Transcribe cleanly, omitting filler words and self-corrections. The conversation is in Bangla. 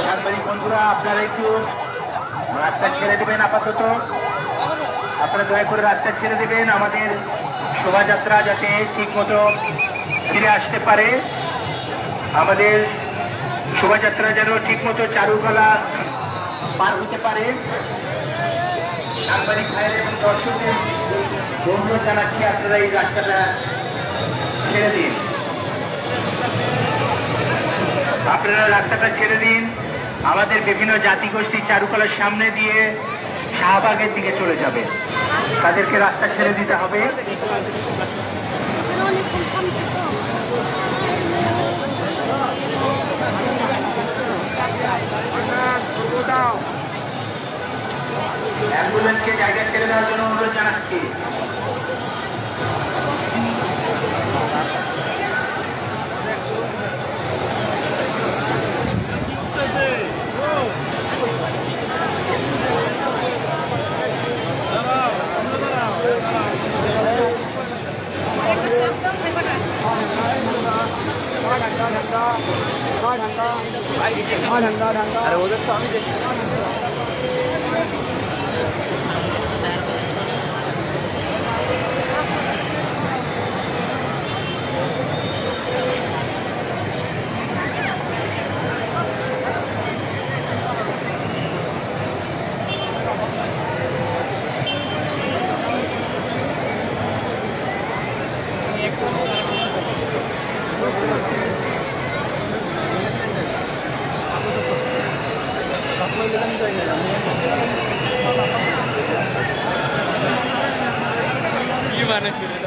সাংবাদিক বন্ধুরা আপনারা একটু রাস্তা ছেড়ে দেবেন। আপাতত আপনারা দয়া করে রাস্তা ছেড়ে দেবেন, আমাদের শোভাযাত্রা যাতে ঠিক মতো ফিরে আসতে পারে। আমাদের শোভাযাত্রা যেন ঠিক মতো চারুকলা পার হতে পারে। সাংবাদিক ভাইয়ের এবং দর্শকদের অনুরোধ জানাচ্ছি আপনারা এই রাস্তাটা ছেড়ে দিন। আপনারা রাস্তাটা ছেড়ে দিন। আমাদের বিভিন্ন জাতিগোষ্ঠী চারুকলার সামনে দিয়ে শাহবাগের দিকে চলে যাবে, তাদেরকে রাস্তা ছেড়ে দিতে হবে। অ্যাম্বুলেন্সকে জায়গা ছেড়ে দেওয়ার জন্য অনুরোধ জানাচ্ছি। अरे उधर तो আমি দেখি কি মানে ফিরে